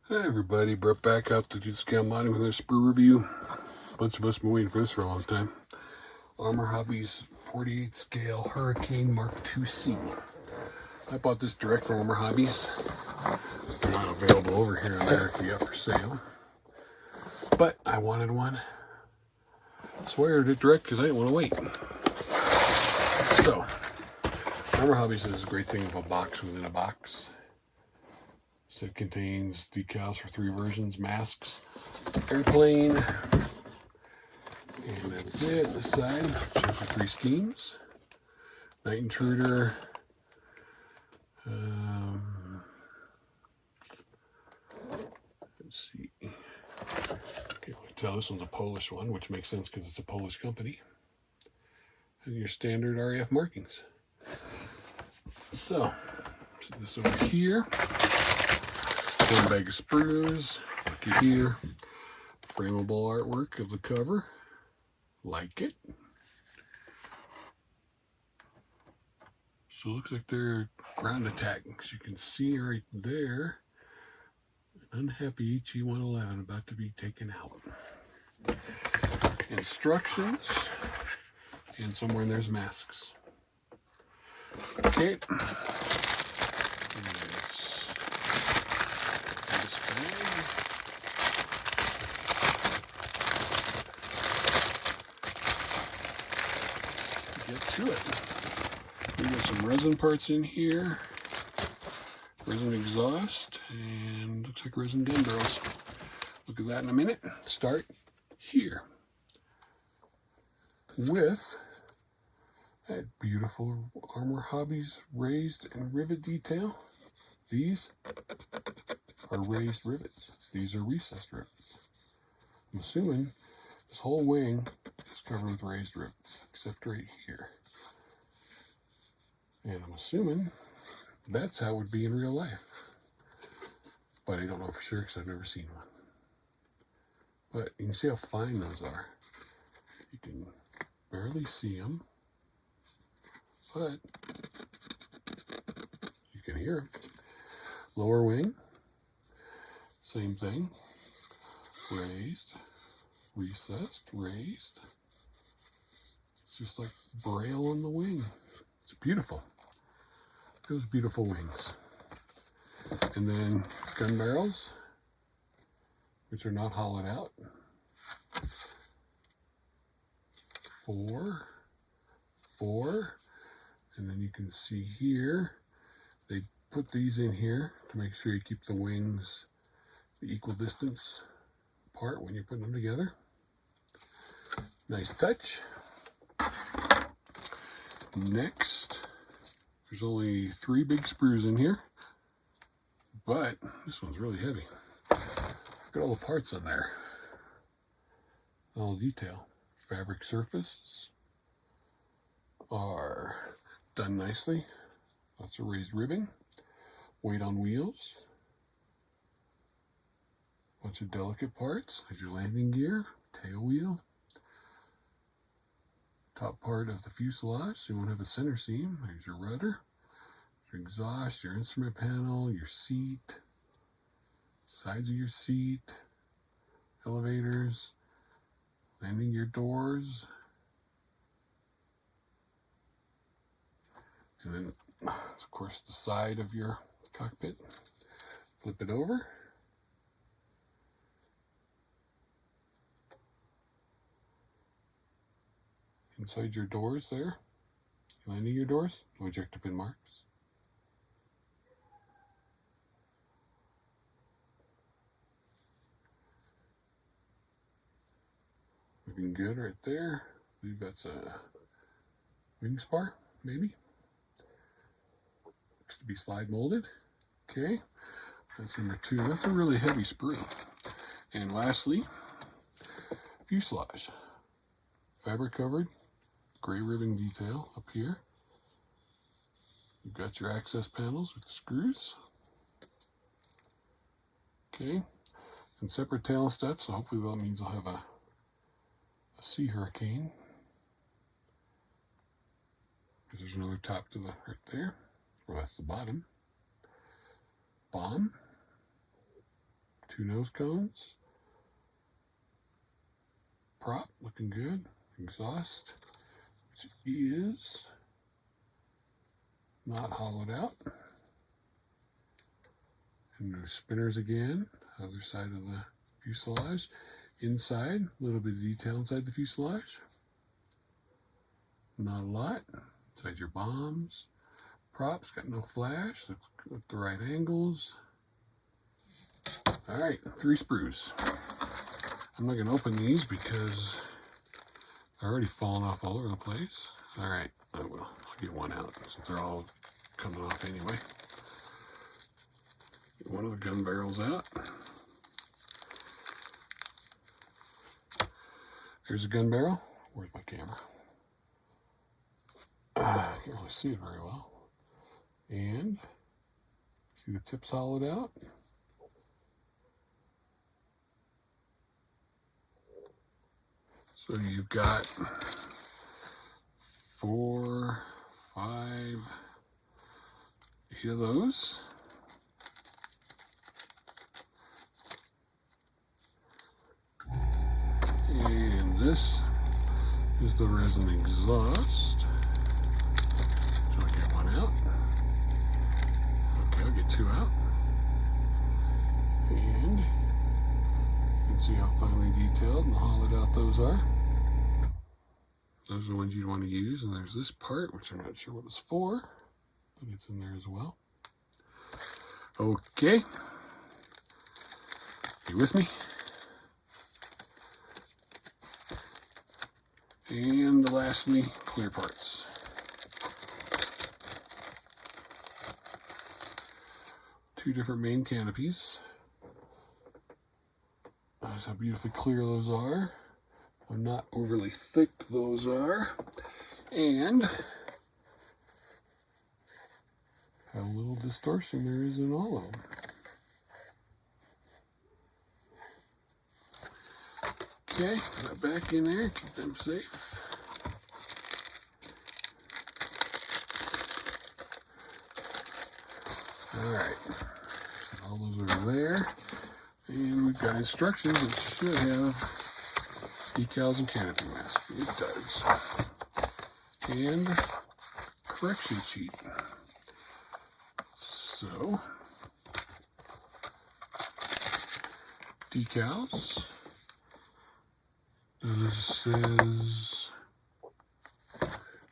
Hi everybody, Brett back out to do scale modding with another Sprue review. A bunch of us have been waiting for this for a long time. Arma Hobbies 48 scale Hurricane Mark IIc. I bought this direct from Arma Hobbies. They're not available over here in America yet for sale. But I wanted one. So I ordered it direct because I didn't want to wait. So, Arma Hobbies is a great thing of a box within a box. So it contains decals for 3 versions, masks, airplane, and that's it. This side shows you 3 schemes. Night Intruder, let's see. Okay, I can tell this one's a Polish one, which makes sense because it's a Polish company. And your standard RAF markings. So put this over here. 1 bag of sprues. Look at here. Frameable artwork of the cover. Like it. So it looks like they're ground attack, because you can see right there an unhappy HE-111 about to be taken out. Instructions, and somewhere in there's masks. Okay. Get to it. We got some resin parts in here, resin exhaust, and looks like resin gun barrels. Look at that in a minute. Start here with that beautiful Arma Hobbies raised and rivet detail. These are raised rivets. These are recessed rivets. I'm assuming this whole wing is covered with raised rivets, except right here. And I'm assuming that's how it would be in real life. But I don't know for sure because I've never seen one. But you can see how fine those are. You can barely see them, but you can hear them. Lower wing, same thing. Raised, recessed, raised. It's just like braille on the wing. It's beautiful. Those beautiful wings. And then gun barrels, which are not hollowed out. 4, 4, and then you can see here, they put these in here to make sure you keep the wings the equal distance apart when you're putting them together. Nice touch. Next, there's only 3 big sprues in here, but this one's really heavy. Look at all the parts on there. All the detail. Fabric surfaces are done nicely. Lots of raised ribbing. Weight on wheels. Bunch of delicate parts. There's your landing gear, tail wheel. Top part of the fuselage, so you won't have a center seam. There's your rudder, your exhaust, your instrument panel, your seat, sides of your seat, elevators, landing gear doors, and then, of course, the side of your cockpit. Flip it over. Inside your doors there, landing your doors, no ejector pin marks. Looking good right there. I believe that's a wing spar, maybe. Looks to be slide molded. Okay, that's number 2. That's a really heavy sprue. And lastly, fuselage. Fabric covered, gray ribbing detail up here. You've got your access panels with the screws. Okay, and separate tail and stuff, so hopefully that means I'll have a Sea Hurricane. There's another top to the right there. Well, that's the bottom. Bomb. 2 nose cones. Prop, looking good. Exhaust, which is not hollowed out. And there's spinners again, other side of the fuselage. Inside, a little bit of detail inside the fuselage. Not a lot. Inside your bombs. Props, got no flash, looks with the right angles. Alright, 3 sprues. I'm not going to open these because they're already falling off all over the place. Alright, I will. I'll get one out since they're all coming off anyway. Get one of the gun barrels out. Here's a gun barrel. Where's my camera? I can't really see it very well. And see the tips hollowed out. So you've got 4, 5, 8 of those. And this is the resin exhaust. So I'll get one out. Okay, I'll get 2 out. And you can see how finely detailed and hollowed out those are. Those are the ones you'd want to use. And there's this part, which I'm not sure what it's for, but it's in there as well. Okay. You with me? And lastly, clear parts. Two different main canopies. Notice how beautifully clear those are. How not overly thick those are. And how little distortion there is in all of them. Okay, put it back in there, keep them safe. Alright, all those are there. And we've got instructions which should have decals and canopy mask. It does. And a correction sheet. So, decals. This says,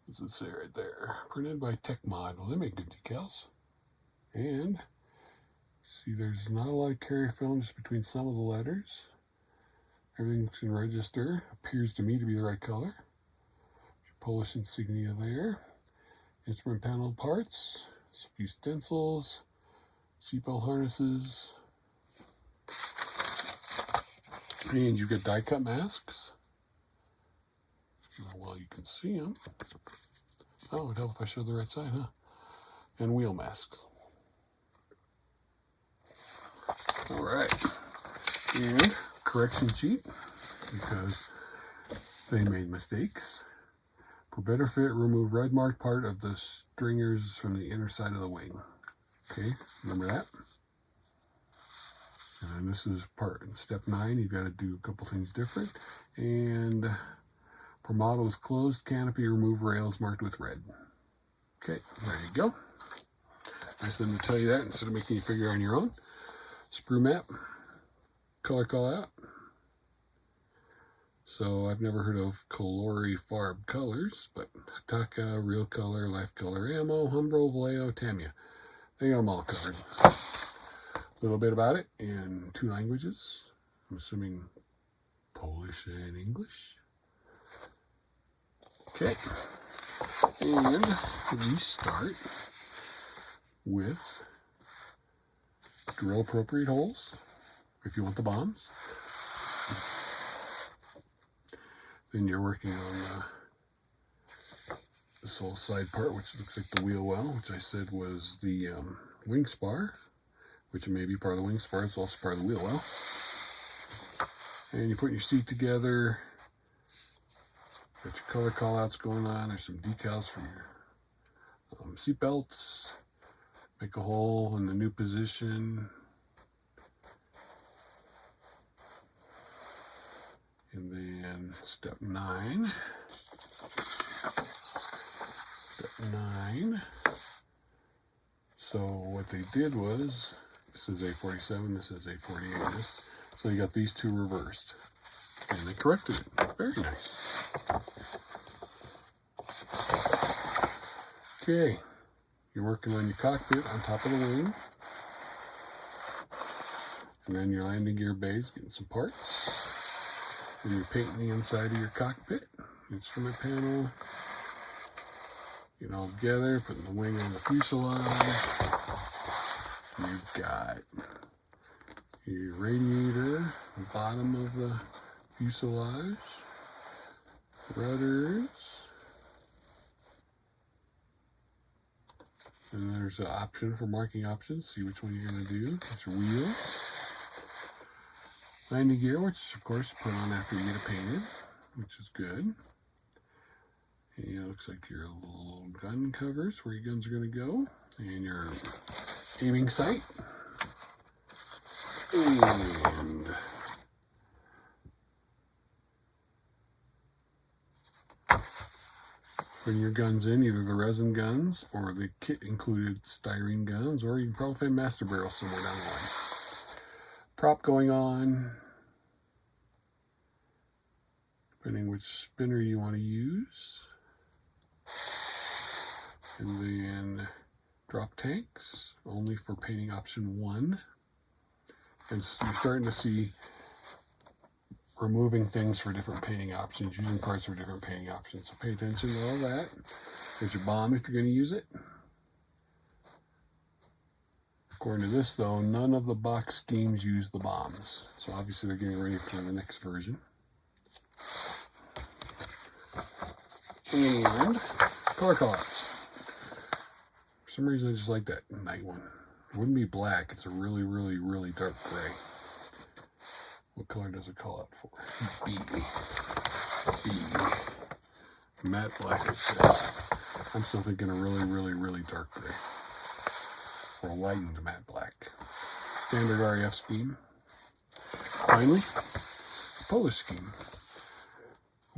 what's it say right there? Printed by Tech Mod. Well, they make good decals. And see, there's not a lot of carrier film just between some of the letters. Everything's in register. Appears to me to be the right color. Polish insignia there. Instrument panel parts. A few stencils. Seatbelt harnesses. And you've got die cut masks. I don't know how well you can see them. Oh, it'd help if I showed the right side, huh? And wheel masks. All right. And correction sheet, because they made mistakes. For better fit, remove red marked part of the stringers from the inner side of the wing. Okay, remember that? And this is step 9. You've got to do a couple things different. And for model with closed canopy, remove rails marked with red. Okay, there you go. Nice of them to tell you that instead of making you figure it on your own. Sprue map, color call out. So I've never heard of colorifarb colors, but Hataka, Real Color, Life Color Ammo, Umbro, Vallejo, Tamiya. They got them all covered. A little bit about it in 2 languages. I'm assuming Polish and English. Okay. And we start with drill appropriate holes if you want the bombs. Then you're working on this whole side part, which looks like the wheel well, which I said was the wing spar, which may be part of the wing spar. It's also part of the wheel well. And you're putting your seat together. Got your color callouts going on. There's some decals for your seat belts. Make a hole in the new position. And then step 9. Step 9. So what they did was, this is A47, this is A48. So you got these two reversed. And they corrected it. Very nice. Okay. You're working on your cockpit on top of the wing. And then your landing gear bays, getting some parts. And you're painting the inside of your cockpit, instrument panel. Getting all together, putting the wing on the fuselage. You've got your radiator, the bottom of the fuselage, rudders, and there's an option for marking options. See which one you're going to do. There's your wheels, landing gear, which of course you put on after you get it painted, which is good. And it looks like your little gun covers where your guns are going to go, and your aiming sight, and putting your guns in, either the resin guns or the kit included styrene guns, or you can probably find master barrels somewhere down the line. Prop going on, depending which spinner you want to use. And then drop tanks, only for painting option 1. And so you're starting to see removing things for different painting options, using parts for different painting options. So pay attention to all that. There's your bomb if you're going to use it. According to this, though, none of the box schemes use the bombs. So obviously they're getting ready for the next version. And color callouts. For some reason, I just like that night one. It wouldn't be black. It's a really, really, really dark gray. What color does it call out for? B. B. Matte black, it says. I'm still thinking a really, really, really dark gray. Or a lightened matte black. Standard RAF scheme. Finally, the Polish scheme.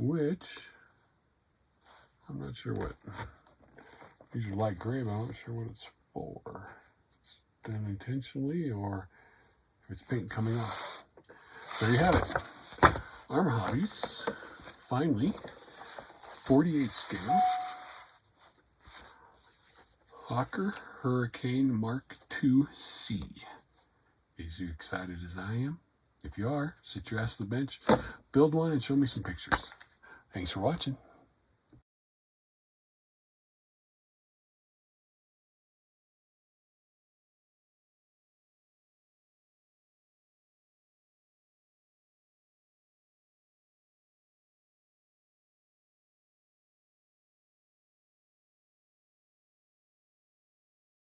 Which, I'm not sure what. These are light gray, but I'm not sure what it's for. It's done intentionally, or if it's paint coming off. There you have it. Arma Hobbies, finally, 48 scale. Hawker Hurricane Mark IIC. Is you excited as I am? If you are, sit your ass on the bench, build one, and show me some pictures. Thanks for watching.